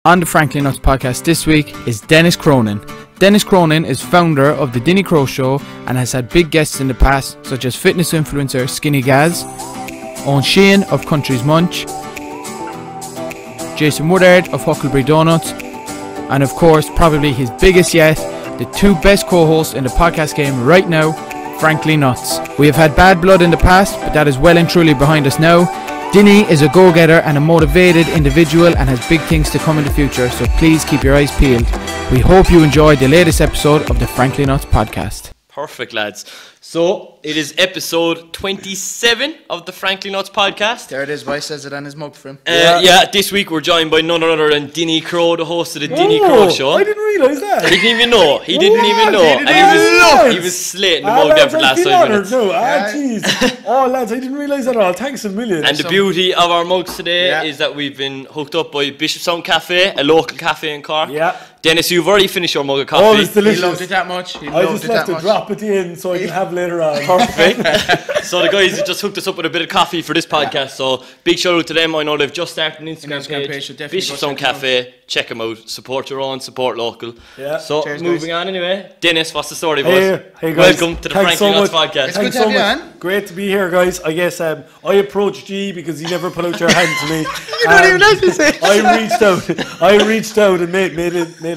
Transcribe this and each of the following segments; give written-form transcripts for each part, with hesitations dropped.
On the Frankly Nuts podcast this week is Dennis Cronin. Dennis Cronin is founder of the DinnyCro show and has had big guests in the past such as fitness influencer Skinny Gaz, Owen Sheehan of Country's Munch, Jason Woodard of Huckleberry Donuts, and of course, probably his biggest yet, the two best co-hosts in the podcast game right now, Frankly Nuts. We have had bad blood in the past, but that is well and truly behind us now. Dinny is a go-getter and a motivated individual and has big things to come in the future, so please keep your eyes peeled. We hope you enjoyed the latest episode of the Frankly Nuts podcast. Perfect, lads. So, it is episode 27 of the Frankly Nuts podcast. There it is, Boy says it on his mug for him. This week we're joined by none other than DinnyCro, the host of the DinnyCro show. I didn't realise that. He didn't even know. He was slating the mug there for the last 5 minutes. Lads, I didn't realise that at all. Thanks a million. And the beauty of our mugs today is that we've been hooked up by Bishopstown Cafe, a local cafe in Cork. Yeah. Dennis, you've already finished your mug of coffee. Oh, it's delicious. He loved it that much. I just left a drop at the end so I can have later on. Perfect. So the guys just hooked us up with a bit of coffee for this podcast. So big shout out to them. I know they've just started an Instagram page. Bishopstown Cafe. Check them out. Support your own. Support local. Yeah. So cheers, moving on anyway. Dennis, what's the story, boys? Hey guys. Welcome to the Frankly Nuts podcast. It's good to have you on. Great to be here, guys. I guess I approached G because you never put out your hand to me. You don't even know this. I reached out and made it.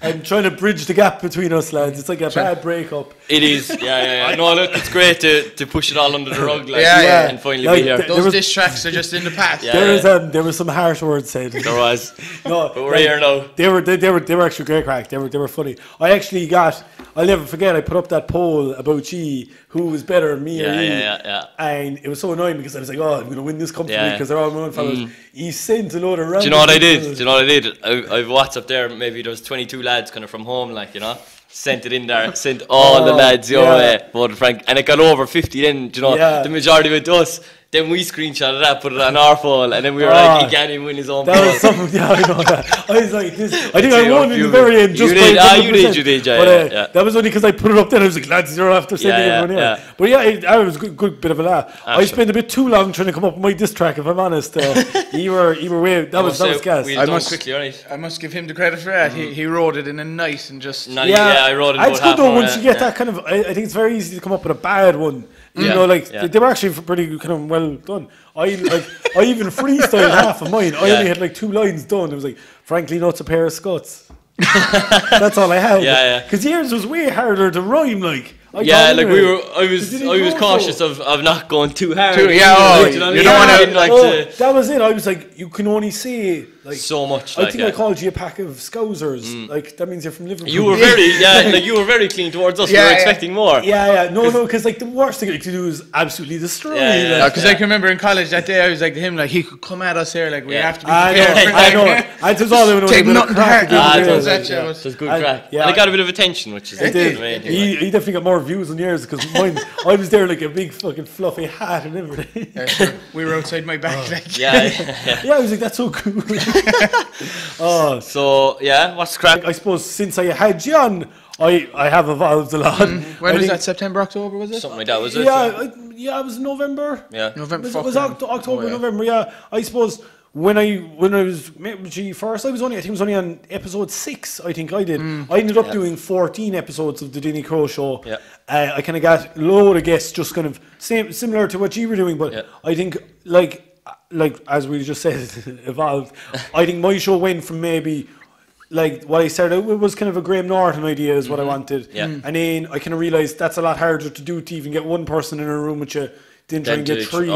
I'm trying to bridge the gap between us, lads. It's like a bad breakup. It is, yeah. No, look, it's great to push it all under the rug, and finally be here. Those diss tracks are just in the past. There was some harsh words said. There was. No, but we're here now. They were actually great crack. They were funny. I'll never forget. I put up that poll about G, who was better, me or you. Yeah. And it was so annoying because I was like, oh, I'm going to win this comfortably because they're all my own fellas. He sent a load of random. Do you know what I did? I've WhatsApp there. Maybe there was 22 lads kind of from home, sent it in there, sent all the lads your way, voted Frank, and it got over 50 then, the majority went to us. Then we screenshotted that, put it on our phone, and then we were like, he can't even win his own phone. That was something, I know that. I was like, I think I won in the very end. You did, That was only because I put it up then. I was like, lads, you're after sending everyone here. But it was a good bit of a laugh. I spent a bit too long trying to come up with my diss track, if I'm honest. You were way, that was gas. I must give him the credit for that. He wrote it in a night and just... I wrote it in it's good though, once you get that kind of... I think it's very easy to come up with a bad one. They were actually pretty kind of well done. I even freestyled half of mine. I only had 2 lines done. It was like, Frankly Nuts, a pair of scuts. That's all I had. Because yours was way harder to rhyme. I was cautious of not going too hard. You don't want to. That was it. I was like, you can only say so much. I think I called you a pack of scousers. That means you're from Liverpool. You were very clean towards us. We were expecting more. No, because the worst thing to do is absolutely destroy. Because I can remember in college that day I was like to him, he could come at us here, we have to be prepared. I know. I just all they take nothing to heart. It was good crack. And it got a bit of attention, which is good. He definitely got more views than yours because mine. I was there like a big fucking fluffy hat and everything. We were outside my back. I was like, that's so cool. What's the crack? I suppose since I had you on, I have evolved a lot. When was that? September, October, was it? Something like that, was it? It was November. Yeah, November. It was October, November. Yeah, I suppose when I was with G first, I think it was only on episode 6. I think I did. I ended up doing 14 episodes of the DinnyCro show. Yeah, I kind of got a load of guests, just kind of similar to what you were doing, but I think like as we just said, evolved. I think my show went from maybe what I started out with was kind of a Graham Norton idea is what I wanted. Yeah. And then I kind of realised that's a lot harder to do to even get one person in a room with you than try and get 3.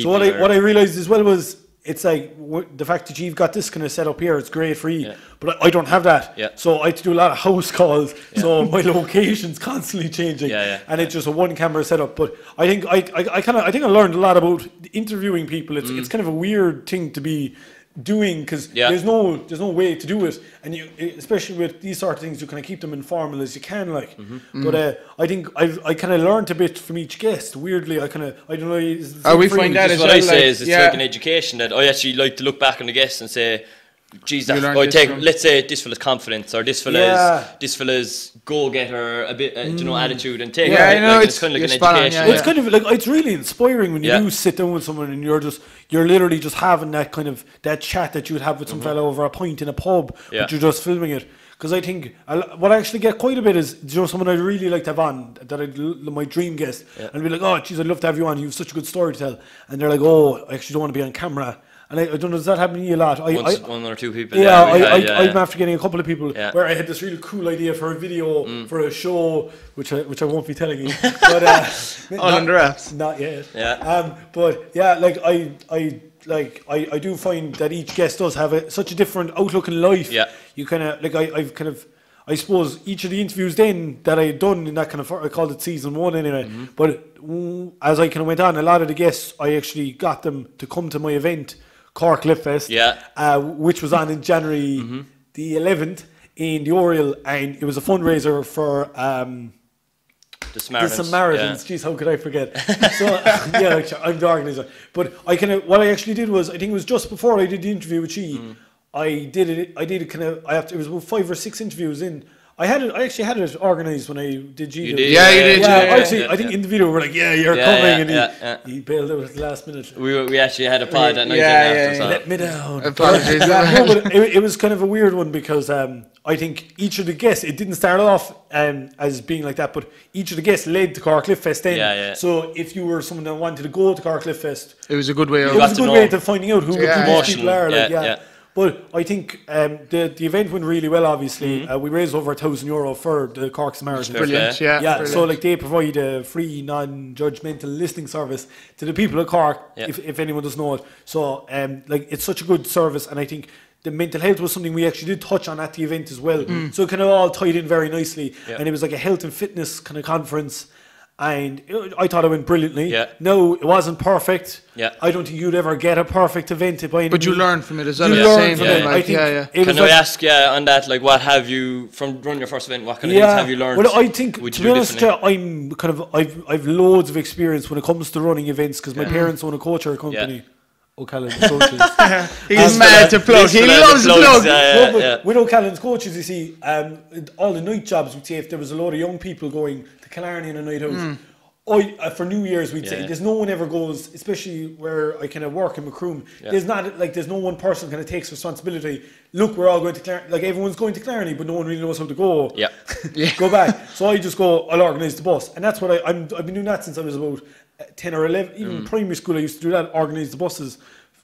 So what I realised as well was it's like the fact that you've got this kind of set up here, it's great for you, but I don't have that. So I had to do a lot of house calls, so my location's constantly changing, and it's just a one camera setup. But I think I learned a lot about interviewing people. It's kind of a weird thing to be doing because there's no way to do it, and you, especially with these sort of things, you kind of keep them informal as you can, But I think I kind of learned a bit from each guest. Weirdly, I don't know. We find that as what I say is it's like an education that I actually like to look back on the guests and say, geez, You learned I this take, from- let's say this fella's confidence, or this fella's go-getter, a bit, you know, attitude, and take Yeah, it. I know, Like, it's kind of like you're an spot on, education. yeah, It's kind of like, it's really inspiring when you Yeah. do sit down with someone and you're literally just having that kind of that chat that you would have with some fella over a pint in a pub, Yeah. but you're just filming it. Because I think what I actually get quite a bit is, you know, someone I'd really like to have on, that my dream guest, and be like, oh, geez, I'd love to have you on. You have such a good story to tell, and they're like, oh, I actually don't want to be on camera. And I don't know, does that happen to you a lot? One or two people. Yeah, we've I'm after getting a couple of people Yeah. where I had this really cool idea for a video for a show, which I won't be telling you, but All under wraps. not yet. Yeah. But yeah, like I do find that each guest does have such a different outlook in life. Yeah. You kind of like I suppose each of the interviews then that I had done in that kind of, I called it season 1 anyway. But as I kind of went on, a lot of the guests, I actually got them to come to my event, Cork LiftFest, which was on in January the 11th in the Oriel, and it was a fundraiser for The Samaritans. Jeez, how could I forget? So yeah, I'm the organizer. But what I actually did was, I think it was just before I did the interview with she, it was about 5 or 6 interviews in. I actually had it organised when I did G. You did? Yeah, you did. I think in the video we're like, yeah, you're coming, and he bailed out at the last minute. We actually had a pod that night after. So. Let me down. Apologies. No, but it was kind of a weird one because I think each of the guests, it didn't start off as being like that, but each of the guests led to Cork LiftFest then. Yeah. So if you were someone that wanted to go to Cork LiftFest, It was a good way of. it was a good way to finding out who these people are. Yeah. But I think the event went really well, obviously. We raised over €1,000 for the Cork Samaritans. Brilliant, yeah. Yeah, brilliant. so like they provide a free, non-judgmental listening service to the people of Cork, if anyone doesn't know it. So like it's such a good service, and I think the mental health was something we actually did touch on at the event as well. So it kind of all tied in very nicely, and it was like a health and fitness kind of conference. And I thought it went brilliantly. Yeah. No, it wasn't perfect. Yeah. I don't think you'd ever get a perfect event by any But you means. learn from it as well. You at the learn same from time, it. like, I think it was Can I ask on that, like, what have you, from running your first event, what kind of things have you learned? Well, I think, Would to you be do honest, differently? I'm kind of, I've loads of experience when it comes to running events because my parents own a coaching company. O'Callaghan's Coaches. He's mad to plug. He loves to plug. No, but with O'Callaghan's Coaches, you see, all the night jobs, we'd say if there was a lot of young people going to Killarney on a night out, for New Year's, we'd say there's no one ever goes, especially where I kind of work in Macroom. There's no one person kind of takes responsibility. Look, we're all going to Killarney. Like everyone's going to Killarney, but no one really knows how to go. Go back. So I just go, I'll organise the bus, and that's what I've been doing that since I was about 10 or 11. Even primary school, I used to do that, organise the buses.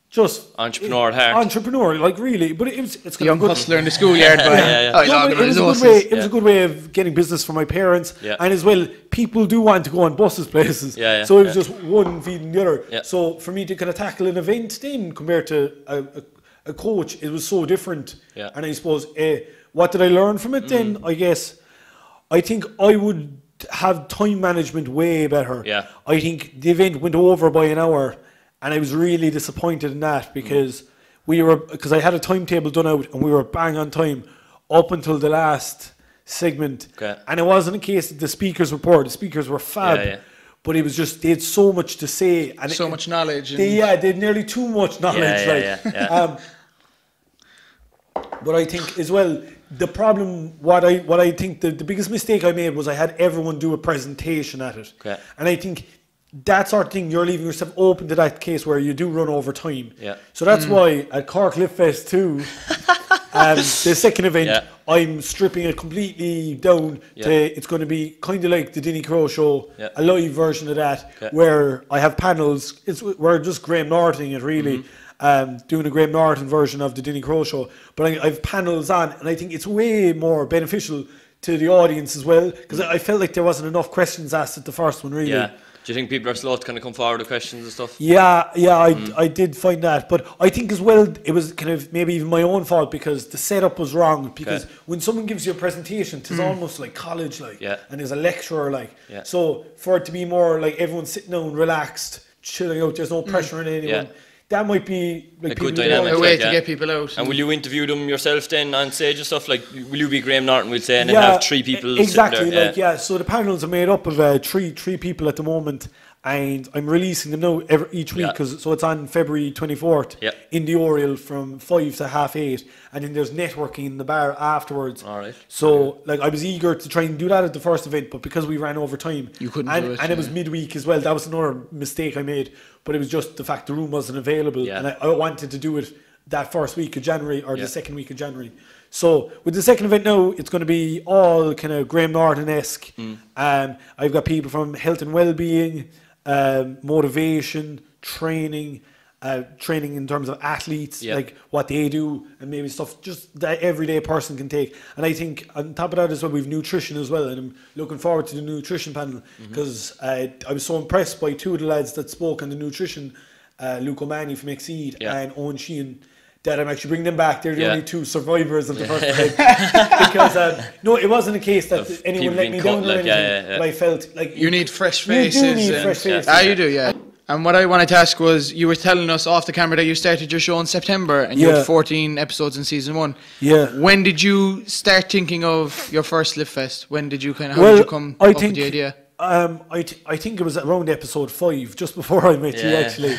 Just Entrepreneur at heart. Entrepreneur, like really. But it's kind Young of good. hustler in the schoolyard. It was a good way. It was a good way of getting business for my parents, and as well, people do want to go on buses places. So it was just one feeding the other. So for me to kind of tackle an event then compared to a coach, it was so different. And I suppose what did I learn from it then? I think I would have time management way better. I think the event went over by an hour. And I was really disappointed in that because I had a timetable done out and we were bang on time up until the last segment. And it wasn't a case that the speakers were poor. The speakers were fab. But it was just, they had so much to say. And so much knowledge. They had nearly too much knowledge. But I think as well, the problem, what I think the biggest mistake I made was I had everyone do a presentation at it. And I think that sort of thing, you're leaving yourself open to that case where you do run over time. So that's why at Cork LiftFest 2, the second event, I'm stripping it completely down to, it's going to be kind of like the DinnyCro show, a live version of that, where I have panels. We're just Graham Nortoning it really, doing a Graham Norton version of the DinnyCro show. But I have panels on, and I think it's way more beneficial to the audience as well, because I felt like there wasn't enough questions asked at the first one really. Do you think people are slow to kind of come forward with questions and stuff? I did find that. But I think as well, it was kind of maybe even my own fault because the setup was wrong. Because when someone gives you a presentation, it's almost like college, and there's a lecturer, So for it to be more like everyone's sitting down, relaxed, chilling out, there's no pressure on anyone. That might be like a good dynamic, a way to get people out. And will you interview them yourself then on stage and stuff? Like, will you be Graham Norton, we'll say, and then have 3 people exactly, sitting there? So the panels are made up of three people at the moment, and I'm releasing them now each week, so it's on February 24th in the Oriel from 5 to 8:30, and then there's networking in the bar afterwards. All right. So like I was eager to try and do that at the first event, but because we ran over time, you couldn't do it, and it was midweek as well. That was another mistake I made, but it was just the fact the room wasn't available, and I wanted to do it that first week of January or the second week of January. So with the second event now, it's going to be all kind of Graham Norton-esque. I've got people from health and well-being, motivation, training in terms of athletes, like what they do, and maybe stuff just that everyday person can take. And I think on top of that as well, we've nutrition as well, and I'm looking forward to the nutrition panel because I was so impressed by two of the lads that spoke on the nutrition, Luke O'Mahony from Exceed and Owen Sheehan, that I'm actually bringing them back. They're the only two survivors of the first event. Because no, it wasn't a case that anyone let me down or anything, but I felt like you need fresh faces. You do need fresh faces. You do, yeah. And what I wanted to ask was, you were telling us off the camera that you started your show in September, and you had 14 episodes in season 1. Yeah. When did you start thinking of your first LiftFest? When did you how did you come up with the idea? I think it was around episode 5, just before I met you actually,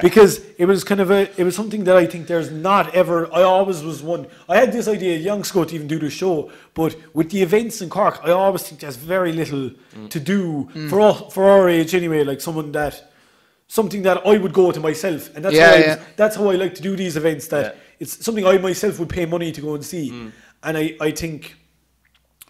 because it was kind of it was something that I think there's not ever. I always was one. I had this idea young ago to even do the show, but with the events in Cork, I always think there's very little to do for our age anyway. Like something that I would go to myself, and that's how I like to do these events. That it's something I myself would pay money to go and see, and I think.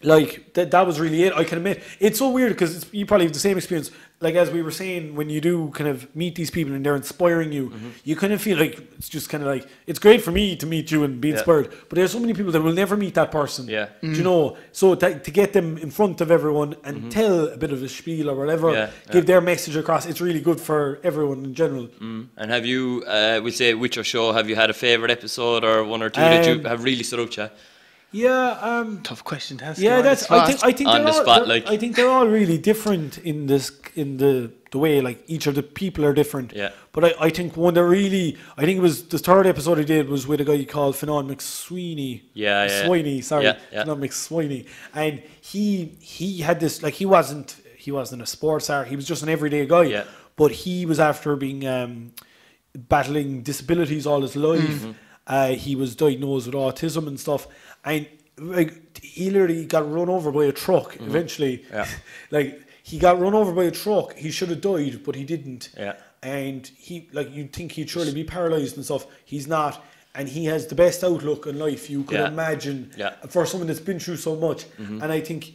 Like that was really it. I can admit it's so weird because you probably have the same experience. Like as we were saying, when you do kind of meet these people and they're inspiring you, you kind of feel like it's just kind of like it's great for me to meet you and be inspired. But there's so many people that will never meet that person. Do you know? So to get them in front of everyone and tell a bit of a spiel or whatever, give their message across. It's really good for everyone in general. And have you, we say, with your show, have you had a favourite episode or one or two that you have really stood out to you? Yeah, tough question to ask. Yeah, I think on the spot, like I think they're all really different in the way like each of the people are different. Yeah. But I think one that really I think it was the third episode I did was with a guy called Finan McSweeney. Sweeney, sorry, Finan McSweeney, and he had this like he wasn't a sports star. He was just an everyday guy. Yeah. But he was after being battling disabilities all his life. He was diagnosed with autism and stuff, and like he literally got run over by a truck eventually. Like he got run over by a truck. He should have died, but he didn't. And he like you'd think he'd surely be paralyzed and stuff. He's not, and he has the best outlook in life you could imagine for someone that's been through so much. And I think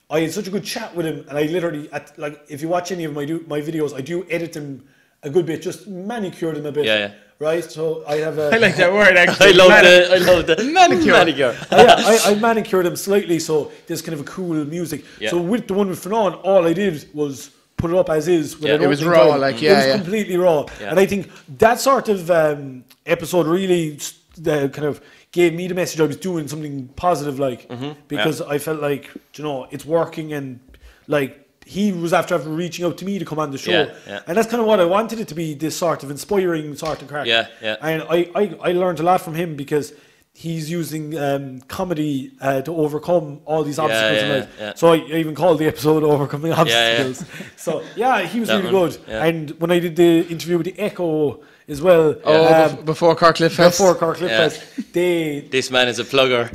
I had such a good chat with him, and I literally like if you watch any of my videos, I do edit them a good bit, just manicure them a bit. Right, so I have a. I like that word actually. I love the manicure. I manicured them slightly, so there's kind of a cool music. So with the one with Finan, all I did was put it up as is. It was raw, like it was completely raw, and I think that sort of episode really kind of gave me the message I was doing something positive, like because I felt like it's working, and like. He was after reaching out to me to come on the show, and that's kind of what I wanted it to be, this sort of inspiring sort of character. And I learned a lot from him because he's using comedy to overcome all these obstacles in life. So I even called the episode "Overcoming Obstacles." So he was really good. And when I did the interview with the Echo as well, before Cork LiftFest, this man is a plugger.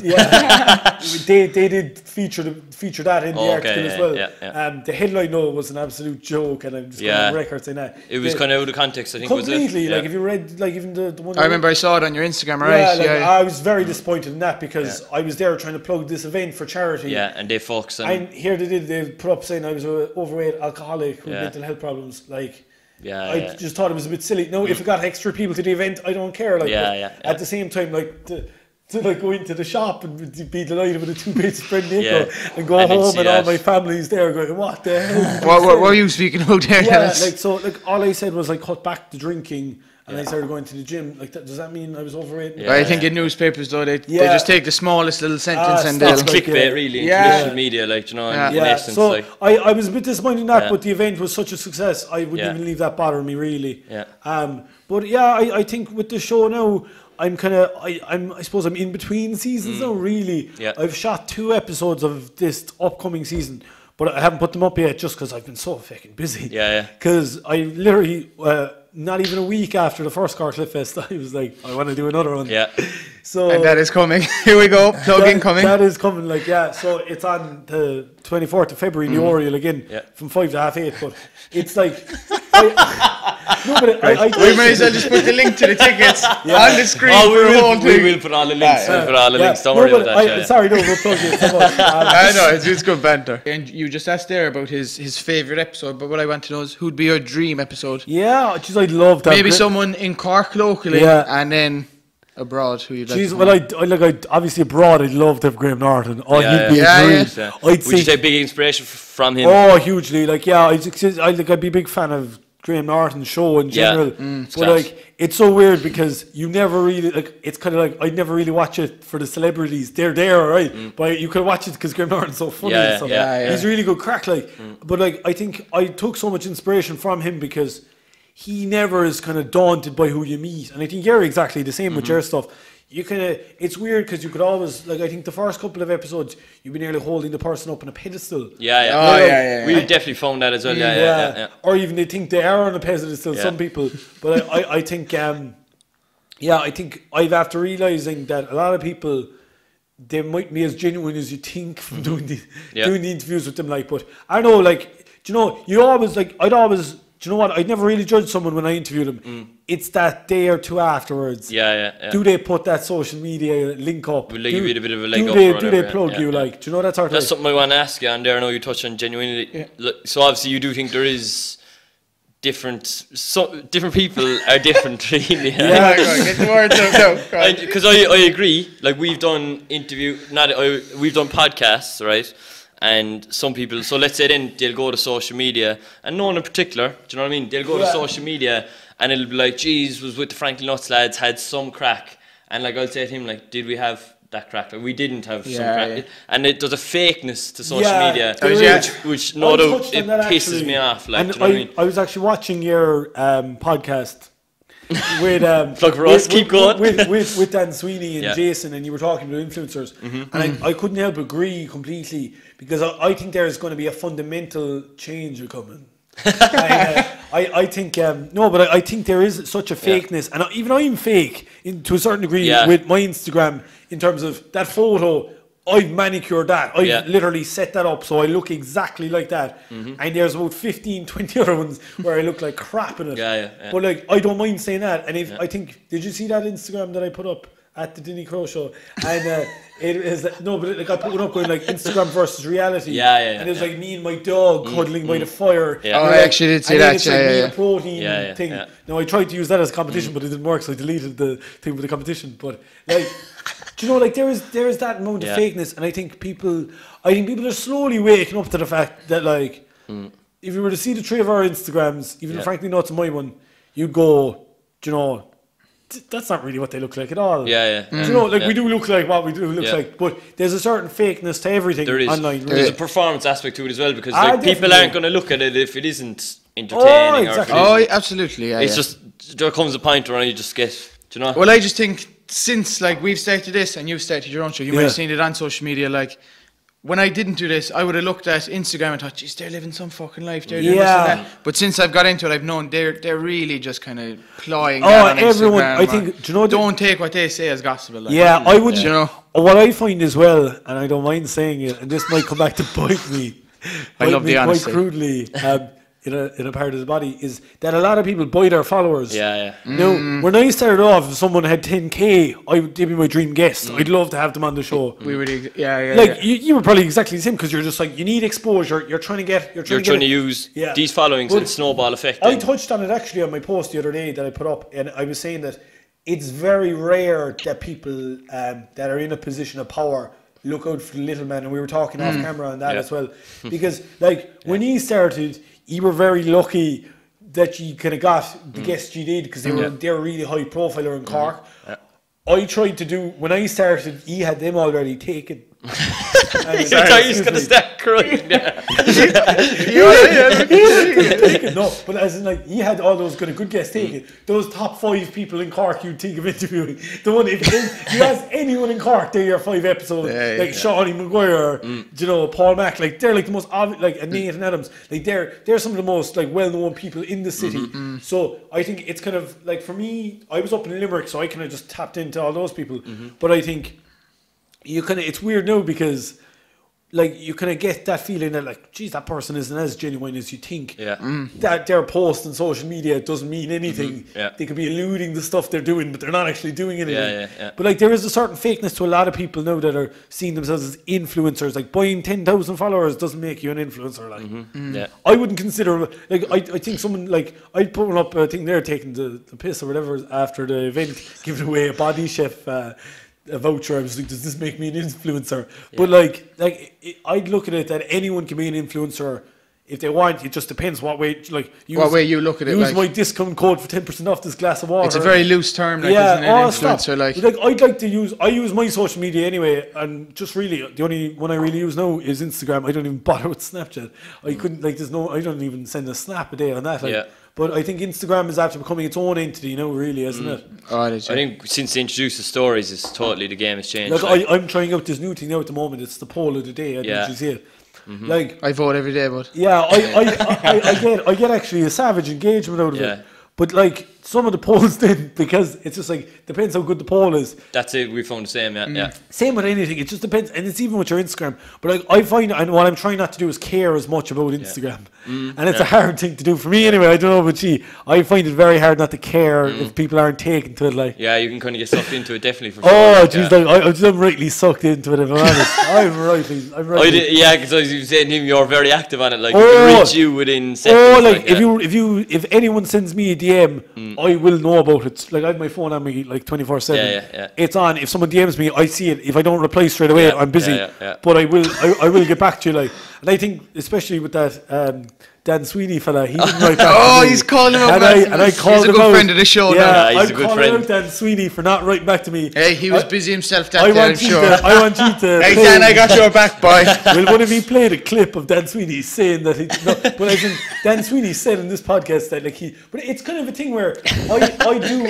They did feature that in the article as well. The headline though was an absolute joke, and I'm just going on record saying that it was kind of out of context. I think completely. Like if you read, like even the one. I remember I saw it on your Instagram, right? I was very disappointed in that because I was there trying to plug this event for charity. Yeah, and they focused on. And here they put up saying I was an overweight alcoholic with mental health problems. Like. I just thought it was a bit silly. Now, if it got extra people to the event, I don't care. Like, at the same time, like to like go into the shop and be delighted with a 2 bits spread DinnyCro and go home and all my family's there going, what the hell? What were you speaking about there? All I said was I cut back the drinking. And I started going to the gym. Like, does that mean I was overweight? I think in newspapers though they just take the smallest little sentence and they'll clickbait really in social media, like in essence. So like. I was a bit disappointed in that, but the event was such a success. I wouldn't even leave that bothering me really. But I think with the show now, I'm kind of I suppose I'm in between seasons now. Really, I've shot 2 episodes of this upcoming season. but I haven't put them up yet just because I've been so fucking busy. Yeah. Because I literally, not even a week after the first Cork LiftFest, I was like, I want to do another one. Yeah. So And that is coming. Here we go. Plug in coming. That is coming, like, yeah. So it's on the 24th of February in the Oriel again, from 5 to half 8. But it's like, we may as well just put the link to the tickets on the screen for the whole thing. We will put all the links. We'll put all the links. Don't worry about that. Sorry, no, we'll plug it so much. I know, it's good banter. And you just asked there about his favourite episode, but what I want to know is who'd be your dream episode? Yeah, just I'd love that. Maybe someone in Cork locally, and then abroad who you'd like to well, I'd obviously abroad, I'd love to have Graham Norton. Oh, he'd be a dream. Yeah. Would you say big inspiration from him? Oh, hugely. Like, yeah, I'd be a big fan of Graham Norton's show in general. But like, it's so weird because you never really, like, it's kind of like, I'd never really watch it for the celebrities. They're there, right? But you could watch it because Graham Norton's so funny and stuff. He's really good crack, like. But like, I think I took so much inspiration from him because he never is kind of daunted by who you meet. And I think you're exactly the same with your stuff. You kind of, it's weird because you could always, like, I think the first couple of episodes, you'd be nearly holding the person up on a pedestal. Yeah. We definitely found that as well. Yeah. Or even they think they are on a pedestal, some people. But I think, I think I've after realising that a lot of people, they might be as genuine as you think from doing the interviews with them. Like, but I don't know, like, do you know, you always, like, do you know what? I'd never really judge someone when I interview them. It's that day or two afterwards. Yeah. Do they put that social media link up? Will they give you a bit of a leg up? Do they plug you? Like, do you know that sort of? That's something I want to ask you, and there I know you touched on genuinely. So obviously you do think there is different people are different, really. Get the words out. Because I agree. Like, we've done we've done podcasts, right? And some people, so let's say then they'll go to social media, and no one in particular, do you know what I mean? They'll go to social media and it'll be like, geez, was with the Franklin Nuts lads, had some crack. And like, I'll say to him, like, did we have that crack? Like, we didn't have some crack. And there's a fakeness to social media, which no doubt, it pisses me off. Like, do you know what I mean? I was actually watching your podcast. With plug for us, keep going. with Dan Sweeney and Jason, and you were talking about influencers, and I couldn't help but agree completely because I think there is going to be a fundamental change coming. I think but I think there is such a fakeness, and even I'm fake to a certain degree with my Instagram in terms of that photo. I've manicured that. I've literally set that up so I look exactly like that. And there's about 15, 20 other ones where I look like crap in it. But like, I don't mind saying that. And if I think, did you see that Instagram that I put up at the DinnyCro show? And it is like I put one up going like Instagram versus reality. And it was like me and my dog cuddling by the fire. I actually did see that. It's like me and a protein thing. Now I tried to use that as a competition, but it didn't work, so I deleted the thing with the competition. But like, do you know, like there is that amount of fakeness, and I think people are slowly waking up to the fact that, like, if you were to see the three of our Instagrams, even Frankly Nuts and my one, you'd go, do you know, that's not really what they look like at all. Do you know, like we do look like what we do look like, but there's a certain fakeness to everything online. There's a performance aspect to it as well, because like people aren't going to look at it if it isn't entertaining. Absolutely. It's just, there comes a point where you just get, do you know? Well, I just think since like we've started this and you've started your own show, you might have seen it on social media. Like, when I didn't do this, I would have looked at Instagram and thought, geez, they're living some fucking life. They're doing this and that. But since I've got into it, I've known they're really just kind of ploying that on everyone, Instagram. I think, do you know, don't take what they say as gospel. Like, I would. You know, what I find as well, and I don't mind saying it, and this might come back to bite me. I love the honesty. Quite crudely. In a part of the body is that a lot of people buy their followers. Now, when I started off, if someone had 10k, they'd be my dream guest. I'd love to have them on the show. We would, you were probably exactly the same because you're just like, you need exposure. You're trying to use these followings and snowball effect. I touched on it actually on my post the other day that I put up, and I was saying that it's very rare that people that are in a position of power look out for the little man, and we were talking off camera on that as well, because like when he started, you were very lucky that you kind of got the guests you did because they were really high profile in Cork. I tried to do, when I started, he had them already taken. I thought you was going to start crying there. No, but as in like he had all those kind of good guests taken. Those top 5 people in Cork you'd think of interviewing. The one if you ask anyone in Cork, they're your 5 episodes. Like Shawnee Maguire, you know, Paul Mack, like they're like the most obvious, like and Nathan Adams, like they're some of the most like well-known people in the city. So I think it's kind of like for me, I was up in Limerick, so I kind of just tapped into all those people. But I think you kind of it's weird now because like you kind of get that feeling that like, geez, that person isn't as genuine as you think. That their post on social media doesn't mean anything. They could be alluding to stuff they're doing, but they're not actually doing anything. But like there is a certain fakeness to a lot of people now that are seeing themselves as influencers. Like buying 10,000 followers doesn't make you an influencer. Like I wouldn't consider like I think someone like I'd put one up. I think they're taking the piss or whatever after the event, giving away a Body Chef. A voucher. I was like, does this make me an influencer? But like I'd look at it that anyone can be an influencer if they want. It just depends what way. Like what way you look at it. Use my discount code for 10% off this glass of water. It's a very loose term. Like, isn't it? Influencer. Like I'd like to use. I use my social media anyway, and just really the only one I really use now is Instagram. I don't even bother with Snapchat. I couldn't like. There's no. I don't even send a snap a day on that. Like, but I think Instagram is after becoming its own entity now, really, isn't it? Oh, it is, I think since they introduced the stories, it's totally the game has changed. Like, I'm trying out this new thing now at the moment. It's the poll of the day. I don't know if you see it. Like I vote every day, but I get actually a savage engagement out of it. But like some of the polls then, because it's just like depends how good the poll is. That's it. We found the same. Same with anything. It just depends, and it's even with your Instagram. But like I find, and what I'm trying not to do is care as much about Instagram, and it's a hard thing to do for me anyway. I don't know, but I find it very hard not to care if people aren't taken to it. Like you can kind of get sucked into it, definitely. For sure. Oh, jeez, like I'm rightly sucked into it. If I'm honest, I'm rightly. Because as you were saying, you're very active on it. Like you can reach you within seconds. If anyone sends me a DM, I will know about it. Like I have my phone on me like 24/7. It's on. If someone DMs me, I see it. If I don't reply straight away, I'm busy. But I will get back to you. Like, and I think especially with that Dan Sweeney fella, he didn't write back. He's calling him out. And I called him out. He's a good friend of the show. He's a good friend. Out Dan Sweeney for not writing back to me. Hey, he was busy himself that day, I'm sure. I want you to. Hey Dan, I got your back, boy. Will one of you play a clip of Dan Sweeney saying that but I think Dan Sweeney said in this podcast that like but it's kind of a thing where I do,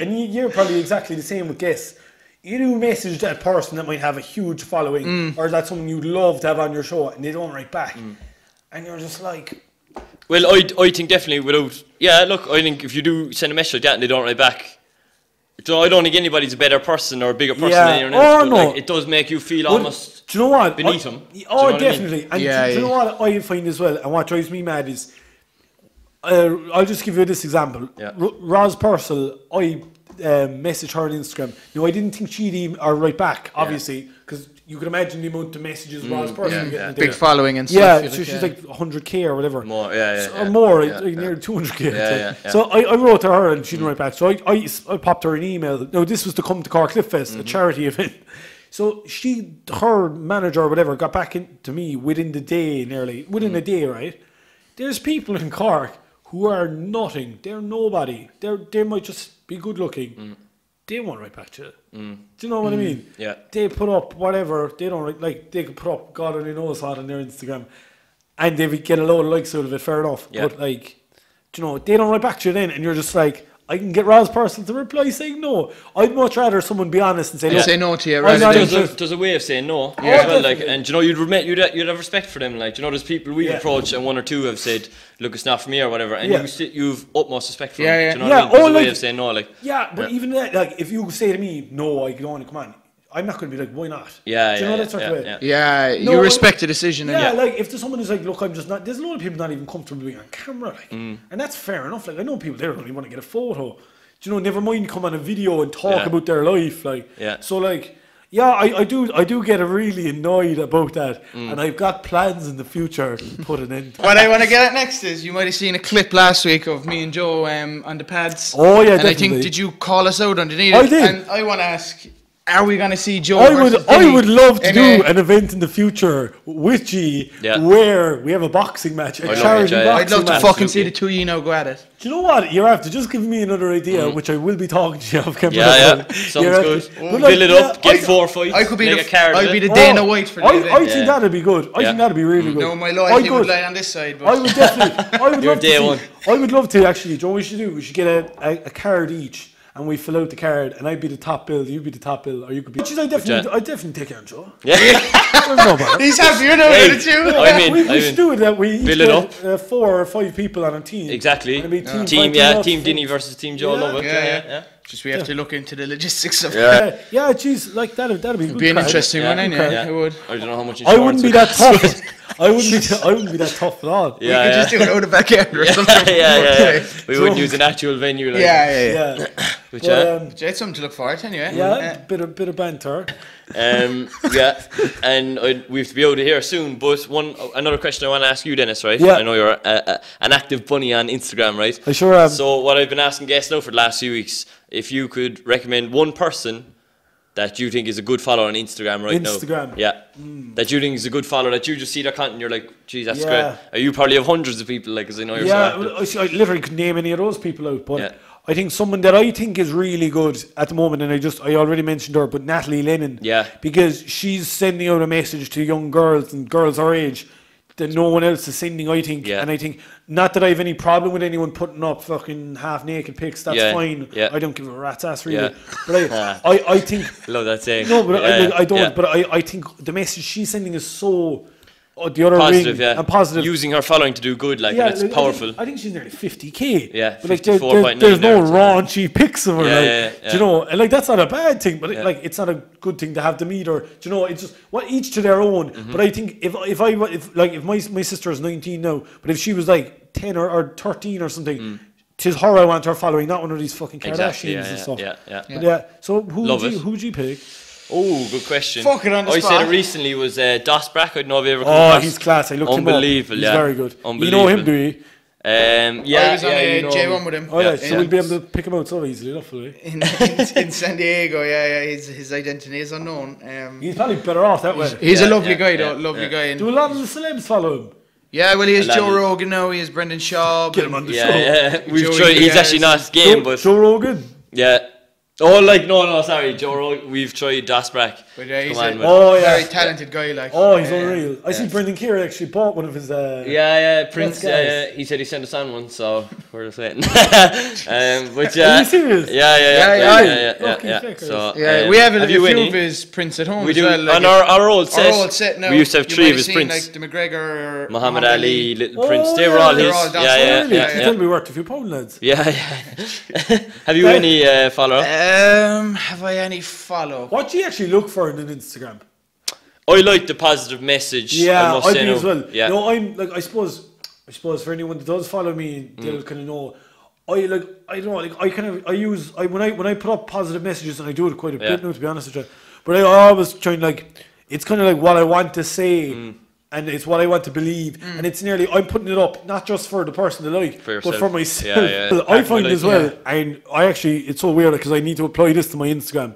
and you're probably exactly the same with guests. You do message that person that might have a huge following, or that's someone you'd love to have on your show, and they don't write back, and you're just like. Well, I think definitely without. Look, I think if you do send a message like that and they don't write back, I don't think anybody's a better person or a bigger person than anyone else. But like, it does make you feel almost. Do you know what? Beneath them. Definitely. And do you know what I find as well, and what drives me mad is, I'll just give you this example. Roz Purcell, I messaged her on Instagram. I didn't think she'd write back, obviously, because you can imagine the amount of messages Roz Purcell getting. Big following and stuff. Yeah, so she's like 100k or whatever. More, or more, near 200k. So I wrote to her and she didn't write back. So I popped her an email. No, this was to come to Cork LiftFest, a charity event. So her manager or whatever got back to me within a day, right? There's people in Cork who are nothing. They're nobody. They might just be good looking. They won't write back to you. Do you know what I mean? Yeah. They put up whatever. They don't like. They could put up God only knows what on their Instagram, and they would get a load of likes out of it. Fair enough. Yeah. But like, do you know, they don't write back to you then, and you're just like, I can get Roz Purcell to reply saying no. I'd much rather someone be honest and say no. Say no to you. Right? There's a way of saying no as well. Like, and you'd have respect for them. Like, there's people we've approached and one or two have said, look, it's not for me or whatever, and you've utmost respect for them. Do you know what I mean? There's a way of saying no. Like, but even that, like, if you say to me, no, I don't want to come on. I'm not going to be like, why not? Do you know that sort of way? You respect the decision. Like if there's someone who's like, look, I'm just not. There's a lot of people not even comfortable being on camera, like, and that's fair enough. Like I know people there don't even want to get a photo. Do you know? Never mind come on a video and talk about their life, like. So like, I do get really annoyed about that, and I've got plans in the future to put an end to. What I want to get at next is you might have seen a clip last week of me and Joe on the pads. Oh yeah, and definitely. I think did you call us out on the need? I did. And I want to ask. Are we going to see Joe I would love to do an event in the future with G where we have a boxing match, a charity boxing match. I'd love to fucking see the two go at it. Do you know what? You're after just giving me another idea, which I will be talking to you off camera. Yeah. Sounds good. Build it up, get 4 fights. I could be the Dana White for the event. I think that'd be good. I think that'd be really good. No, my loyalty would lie on this side. But I would definitely. I would love to actually. Joe, we should get a card each. And we fill out the card, and I'd be the top bill, you'd be the top bill, or you could be. I'd definitely take it on, Joe. Yeah. He's happier now with it too. We should do it that we each build it up. 4 or 5 people on a team. Exactly. Team Dinny versus Team Joe. Love it. Yeah. Just we have to look into the logistics of it. Yeah, geez, like that'd be good. It'd be an interesting one, yeah. It would. I don't know how much. I wouldn't be that tough. I wouldn't be that tough at all. We could just do it out of backyard or something. Yeah. We wouldn't use an actual venue. Like. Yeah. But it's something to look forward to anyway. Yeah, bit of banter. And we have to be out of here soon. But another question I want to ask you, Dennis. Right? Yeah. I know you're an active bunny on Instagram, right? I sure am. So what I've been asking guests now for the last few weeks, if you could recommend one person that you think is a good follow on Instagram now. Yeah. That you think is a good follow, that you just see their content and you're like, geez, that's great. You probably have hundreds of people, like, because I know you're so active. I literally couldn't name any of those people out, but I think someone that I think is really good at the moment, and I already mentioned her, but Natalie Lennon. Yeah. Because she's sending out a message to young girls and girls our age that no one else is sending, I think. And I think, not that I have any problem with anyone putting up fucking half-naked pics, that's fine. I don't give a rat's ass, really. But I think... Love that saying. No, but I don't. But I think the message she's sending is so... the other positive, ring, and positive. Using her following to do good, and it's powerful. I think she's nearly 50k. Yeah, but there's no raunchy pics of her. Do you know, and that's not a bad thing, but it's not a good thing to have them either. Do you know, it's just each to their own. But I think if my sister is 19 now, but if she was like 10 or 13 or something. Tis her I want her following, not one of these fucking Kardashians and stuff. Yeah. So who would you pick? Oh, good question. Fucking on the spot. I said it recently was Dos Brack. I don't know if you ever come across. He's class. I looked him up. Unbelievable, He's very good. Unbelievable. You know him, do you? I was on J1 with him. So we'll be able to pick him out so easily, hopefully. In San Diego, his identity is unknown. He's probably better off that way. He's a lovely guy, though. Lovely guy. Do a lot of the celebs follow him? Yeah, well, he has Joe Rogan now. He has Brendan Schaub. Get him on the show. Yeah. We've tried. He's actually not game, but Joe Rogan. Yeah. Oh, no, sorry, Joe Rogan. We've tried Das Brack. But he's a very talented guy, like. Oh, he's unreal. I see Brendan Keir actually bought one of his. Prince. He said he sent us on one, so we're just waiting. But Are you serious? Yeah. So we have a few of his prints at home. We as do well, like on our old set. Our old set now. We used to have 3 of his prints. Like the McGregor, Muhammad Ali, Little Prince. They were all his. Yeah. We worked a few pound lads. Yeah. Have you any follow? Have I any follow? What do you actually look for in an Instagram? I like the positive message. Yeah, I do as well. Yeah. No, I'm like I suppose for anyone that does follow me, they'll kind of know. When I put up positive messages, and I do it quite a bit now, to be honest with you. But I always try and it's kind of like what I want to say. And it's what I want to believe, and it's nearly I'm putting it up not just for the person to like, but for myself. I find as well, and I actually it's so weird because I need to apply this to my Instagram.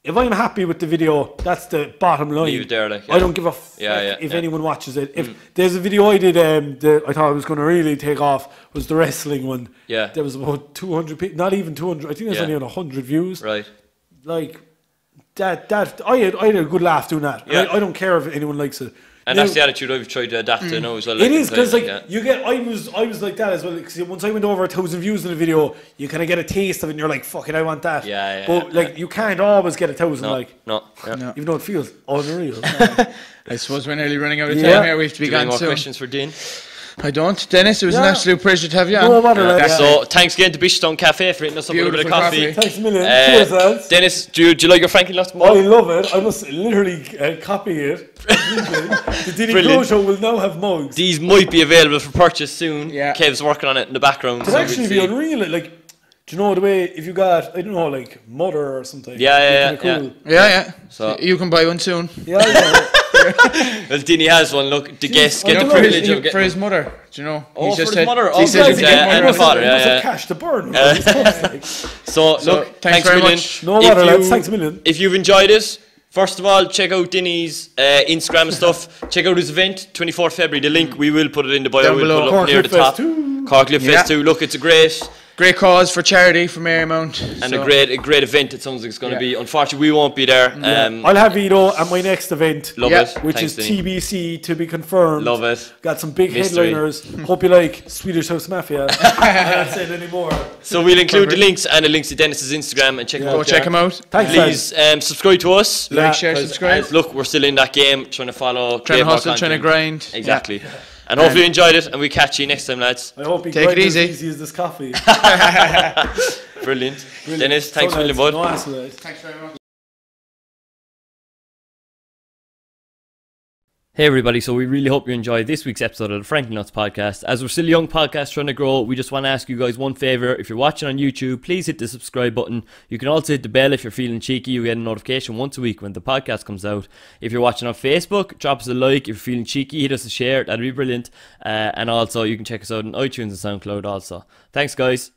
If I'm happy with the video, that's the bottom line. Leave it there, I don't give a fuck if anyone watches it. If there's a video I did, I thought I was going to really take off was the wrestling one. Yeah, there was about 200 people, not even 200. I think there's only on 100 views. Right, like that. I had a good laugh doing that. Yeah. I don't care if anyone likes it. And that's the attitude I've tried to adapt to now as well. It is because you get. I was like that as well. Because once I went over 1,000 views in a video, you kind of get a taste of it, and you're like, "Fuck it, I want that." But you can't always get 1,000. No. Even though it feels unreal. I suppose we're nearly running out of time here. We have to be gone soon. More questions for Din? I don't. Dennis, it was an absolute pleasure to have you on. No matter. So thanks again to Bishstone Cafe for hitting us up with a bit of coffee. Thanks a million. Cheers, lads. Dennis, do you like your Franklin Nuts mug? I love it. I must literally copy it. The DinnyCro show will now have mugs. These might be available for purchase soon. Yeah. Kev's working on it in the background. It'd actually be unreal. Do you know the way if you got Mother or something? Yeah. So you can buy one soon. Yeah. Well, Dinny has one. Look, the guests get the for privilege of for getting. his mother. Do you know? Oh, He's for just his mother. Oh, He said good. he's Yeah, getting and one the of father. He must Yeah, have yeah. cash to burn. So look, thanks thanks a very million. much. No If matter, you- lads. Thanks a million. If you've enjoyed it, first of all, check out Dinny's Instagram stuff. Check out his event, 24th February. The link, we will put it in the bio. Down We'll below. put it up Cork near the LiftFest top. 2. Cork LiftFest Yeah. 2. Look, it's a great cause for charity for Marymount. and a great event. It sounds like it's going to be. Unfortunately, we won't be there. I'll have Vito at my next event. Love Yeah. it. Which Thanks, is Dinny. TBC to be confirmed. Love it. Got some big Mystery. headliners. Hope you like Swedish House Mafia. I can't say it anymore. So we'll include the links and the links to Dennis's Instagram and check him out. Go check him out. Thanks, Please subscribe to us. Like, share, 'Cause subscribe. Look, we're still in that game, trying to follow, Trying to create more hustle, trying to content. grind. Exactly. And hopefully you enjoyed it, and we catch you next time, lads. I hope you Take it grind as easy. easy as this coffee. Brilliant. Dennis, thanks So a nice. million, bud. No hassle, lads. Thanks very much. Hey everybody, so we really hope you enjoyed this week's episode of the Franklin Nuts podcast. As we're still a young podcast trying to grow, we just want to ask you guys one favour. If you're watching on YouTube, please hit the subscribe button. You can also hit the bell if you're feeling cheeky. You get a notification once a week when the podcast comes out. If you're watching on Facebook, drop us a like. If you're feeling cheeky, hit us a share. That'd be brilliant. And also, you can check us out on iTunes and SoundCloud also. Thanks guys.